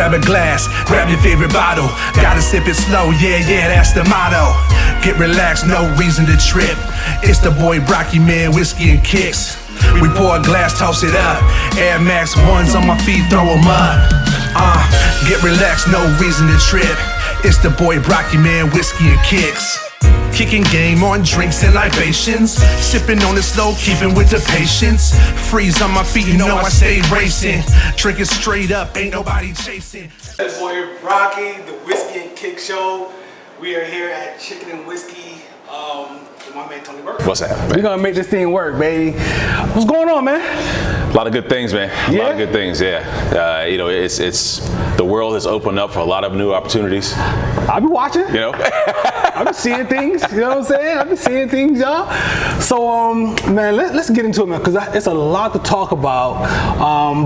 grab a glass, grab your favorite bottle. Gotta sip it slow, yeah, that's the motto. Get relaxed, no reason to trip. It's the boy Brocky, man, whiskey and kicks. We pour a glass, toss it up. Air Max 1s on my feet, throw them up. Get relaxed, no reason to trip. It's the boy Brocky, man, whiskey and kicks. Kicking game on drinks and libations. Sipping on it slow, keeping with the patience. Freeze on my feet, you know I stay racing. Drinking straight up, ain't nobody chasing. This boy Brocky, the Whiskey and Kick Show. We are here at Chicken and Whiskey with my man Tony Burke. What's happening? We're gonna make this thing work, baby. What's going on, man? A lot of good things, man. A lot of good things, yeah. You know, it's the world has opened up for a lot of new opportunities. I've been watching. You know, I've been seeing things. You know what I'm saying? I've been seeing things, y'all. So, man, let's get into it, man, because it's a lot to talk about.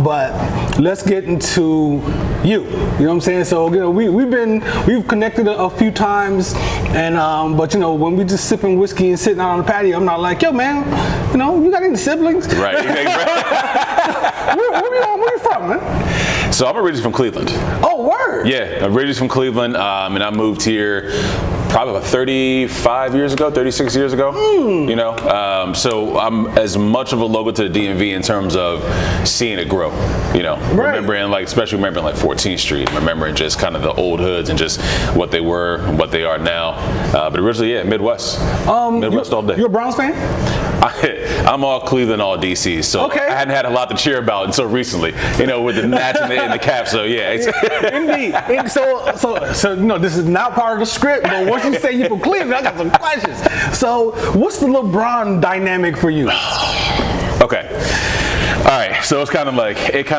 But let's get into you. You know what I'm saying? So, you know, we've connected a few times, and but you know, when we just sipping whiskey and sitting out on the patio, I'm not like, yo, man, you know, you got any siblings? right? Where you from, man? So I'm originally from Cleveland. Oh, word. Yeah, originally from Cleveland, and I moved here probably about 35 years ago, 36 years ago. You know, so I'm as much of a local to the DMV in terms of seeing it grow. You know, remembering especially remembering 14th Street, remembering just kind of the old hoods and just what they were and what they are now. But originally, yeah, Midwest. Midwest all day. You a Browns fan? I'm all Cleveland, all DC, so I hadn't had a lot to cheer about until recently, you know, with the Nats and the Caps, so yeah. Indeed. So you know, this is not part of the script, but once you say you're from Cleveland, I got some questions. So what's the LeBron dynamic for you? Okay. All right, so it kind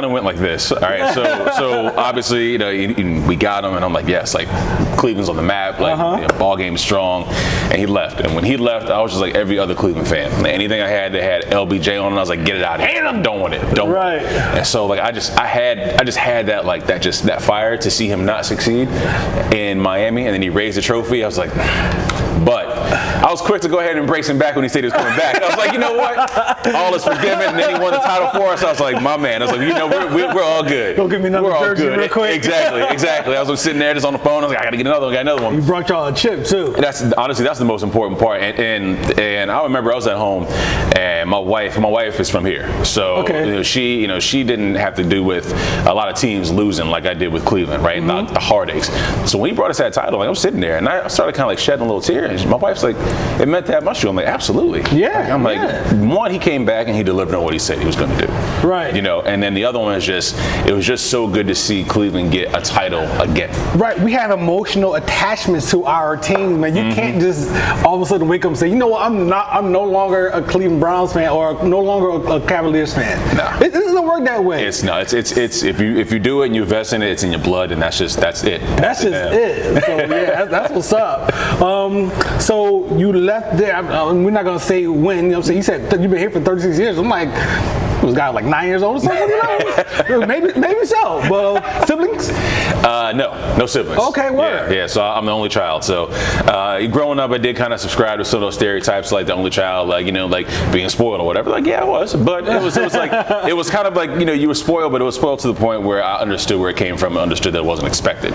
of went like this. All right, so obviously, you know, we got him, and I'm like, yes, like Cleveland's on the map, like you know, ball game is strong, and he left. And when he left, I was just like every other Cleveland fan. Anything I had that had LBJ on it, I was like, get it out of here. I don't want it. Don't want it. And so like I just had that fire to see him not succeed in Miami, and then he raised the trophy. I was like. But I was quick to go ahead and embrace him back when he said he was coming back. I was like, you know what? All is forgiven. And then he won the title for us. I was like, my man. I was like, you know, we're all good. Don't give me another jersey real quick. Exactly. I was sitting there just on the phone. I was like, I got to get another one. Got another one. You brought y'all a chip too. That's the most important part. And I remember I was at home, and my wife is from here. So you know, she didn't have to do with a lot of teams losing like I did with Cleveland, right? Not the heartaches. So when he brought us that title, like, I was sitting there, and I started kind of like shedding a little tear. And my wife's like, it meant to have my shoe. I'm like, absolutely. Yeah. Like, I'm like, one, he came back and he delivered on what he said he was going to do. Right. You know, and then the other one is it was just so good to see Cleveland get a title again. Right. We have emotional attachments to our team, man. You can't just all of a sudden wake up and say, you know what, I'm no longer a Cleveland Browns fan or no longer a Cavaliers fan. No. It doesn't work that way. It's if you do it and you invest in it, it's in your blood, and that's it. That's just it. So yeah, that's what's up. So you left there. We're not gonna say when. You know what I'm saying? You said you've been here for 36 years. I'm like, was guy like 9 years old or something? You know? maybe so. But siblings? No siblings. Okay, word. Yeah. So I'm the only child. So growing up, I did kind of subscribe to some of those stereotypes, like the only child, like, you know, like being spoiled or whatever. Like, yeah, I was, but it was like it was kind of like, you know, you were spoiled, but it was spoiled to the point where I understood where it came from, and understood that it wasn't expected.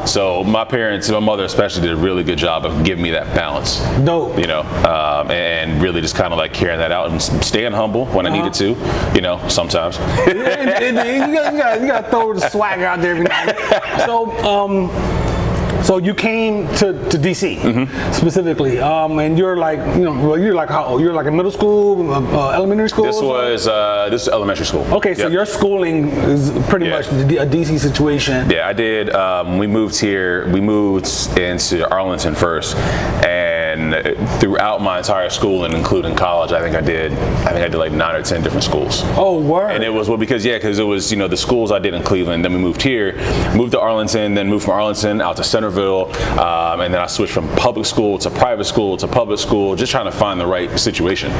So my parents, my mother especially, did a really good job of giving me that balance. Dope. You know, and really just kind of like carrying that out and staying humble when I needed to. You know, sometimes. You gotta throw the swagger out there every now and then. So you came to DC specifically, and you're like, you know, you're like how old? You're like in middle school, elementary school. This was elementary school. Okay, so your schooling is pretty much a DC situation. Yeah, I did. We moved here. We moved into Arlington first, and throughout my entire school, and including college, I think I did like 9 or 10 different schools. Oh, word. And it was because it was, you know, the schools I did in Cleveland. Then we moved here, moved to Arlington, then moved from Arlington out to Centerville, and then I switched from public school to private school to public school, just trying to find the right situation.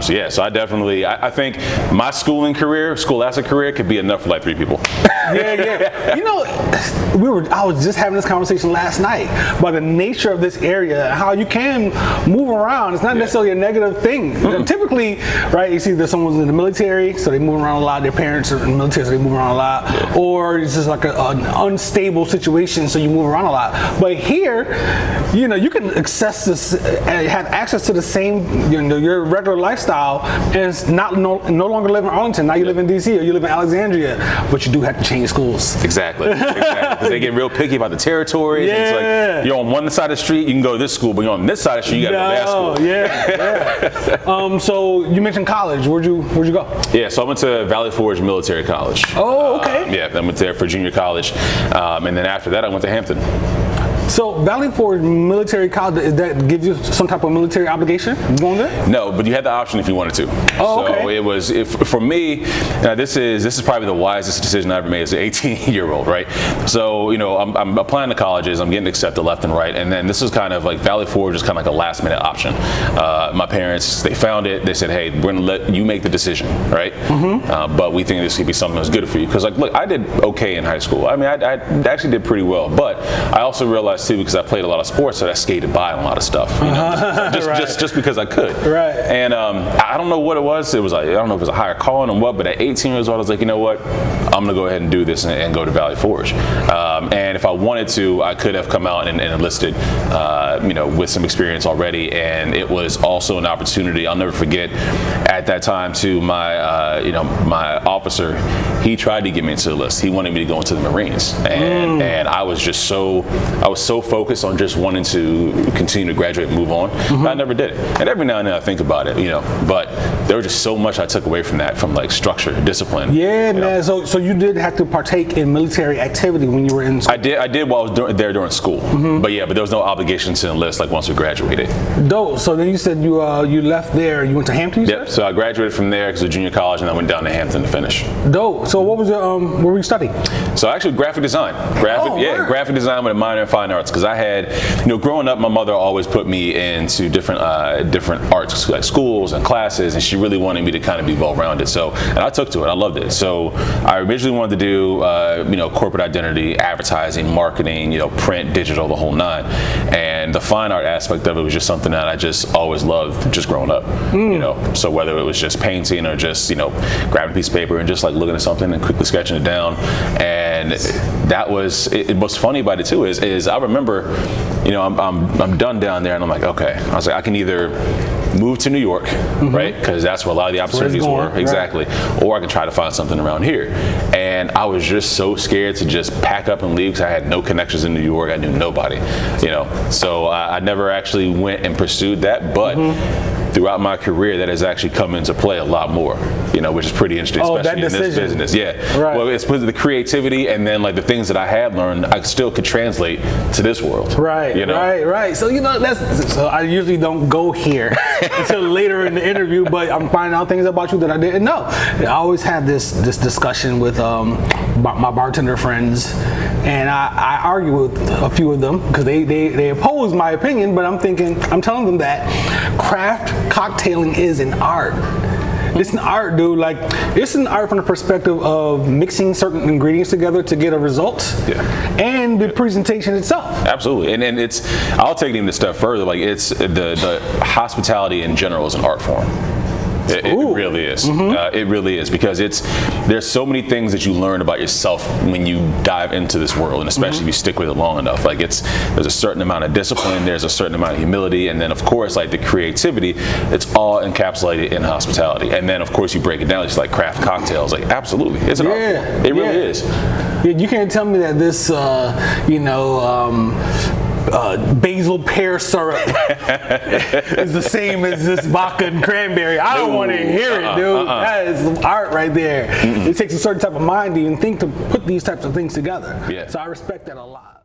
So I definitely, I think my scholastic career could be enough for like 3 people. Yeah. You know, I was just having this conversation last night about the nature of this area, how you can't can move around. It's not necessarily a negative thing. Typically, right, you see that someone's in the military, so they move around a lot. Their parents are in the military, so they move around a lot. Or it's just like an unstable situation, so you move around a lot. But here, you know, you can access this and have access to the same, you know, your regular lifestyle, and it's no longer live in Arlington. Now you live in DC or you live in Alexandria, but you do have to change schools. Exactly. Because they get real picky about the territories. And it's like, you're on one side of the street, you can go to this school, but you're on this side of the street, you gotta go to that school. So you mentioned college. Where'd you go? Yeah, so I went to Valley Forge Military College. Oh, okay. Yeah, I went there for junior college. And then after that, I went to Hampton. So Valley Forge Military College, that gives you some type of military obligation going there? No, but you had the option if you wanted to. Oh, so okay. it was, for me, this is probably the wisest decision I ever made as an 18-year-old, right? So, you know, I'm applying to colleges, I'm getting accepted left and right, and then this is kind of like Valley Forge is kind of like a last-minute option. My parents, they found it, they said, hey, we're gonna let you make the decision, right? But we think this could be something that's good for you. Because, like, look, I did okay in high school. I mean, I actually did pretty well, but I also realized too, because I played a lot of sports, that I skated by on a lot of stuff, you know, just because I could. Right. And I don't know what it was. It was like, I don't know if it was a higher calling or what, but at 18 years old, I was like, you know what? I'm gonna go ahead and do this and go to Valley Forge. And if I wanted to, I could have come out and enlisted, you know, with some experience already. And it was also an opportunity. I'll never forget at that time too, my, you know, my officer, he tried to get me into the list. He wanted me to go into the Marines. And I was just so focused on just wanting to continue to graduate and move on. But I never did it. And every now and then I think about it, you know, but there was just so much I took away from that, from like structure, discipline. Yeah, man. So you did have to partake in military activity when you were in school? I did while I was there during school. But yeah, but there was no obligation to enlist like once we graduated. Dope. So then you said you left there, you went to Hampton, you Yep, said? so I graduated from there because of junior college, and I went down to Hampton to finish. Dope. So what was your, what were you studying? So actually graphic design. Graphic design with a minor in fine arts, because I had, you know, growing up, my mother always put me into different arts, like schools and classes, and she really wanted me to kind of be well-rounded. So, and I took to it. I loved it. So I originally wanted to do, you know, corporate identity, advertising, marketing, you know, print, digital, the whole nine. And the fine art aspect of it was just something that I just always loved, just growing up. You know, so whether it was just painting or just, you know, grabbing a piece of paper and just like looking at something and quickly sketching it down. And that was what's funny about it too is I remember, you know, I'm done down there, and I'm like, okay. I was like, I can either move to New York, right? Because that's where a lot of the opportunities were. Exactly. Or I could try to find something around here. And I was just so scared to just pack up and leave because I had no connections in New York. I knew nobody, you know. So I never actually went and pursued that, but throughout my career, that has actually come into play a lot more, you know, which is pretty interesting, especially in this business. Yeah. Right. Well, it's because of the creativity, and then like the things that I have learned, I still could translate to this world. Right. You know? Right. So, you know, so I usually don't go here until later in the interview, but I'm finding out things about you that I didn't know. I always have this discussion with my bartender friends, and I argue with a few of them because they oppose my opinion, but I'm telling them that craft cocktailing is an art. It's an art, dude. Like, it's an art from the perspective of mixing certain ingredients together to get a result, and the presentation itself. Absolutely, and it's, I'll take it even a step further. Like, it's the hospitality in general is an art form. It really is. It really is, because there's so many things that you learn about yourself when you dive into this world, and especially if you stick with it long enough. Like, there's a certain amount of discipline, there's a certain amount of humility, and then of course like the creativity. It's all encapsulated in hospitality, and then of course you break it down. It's like craft cocktails. Like, absolutely, it's an art form. It really is. You can't tell me that this, you know, basil pear syrup is the same as this vodka and cranberry. I don't want to hear it, dude. That is art right there. It takes a certain type of mind to even think to put these types of things together. So I respect that a lot.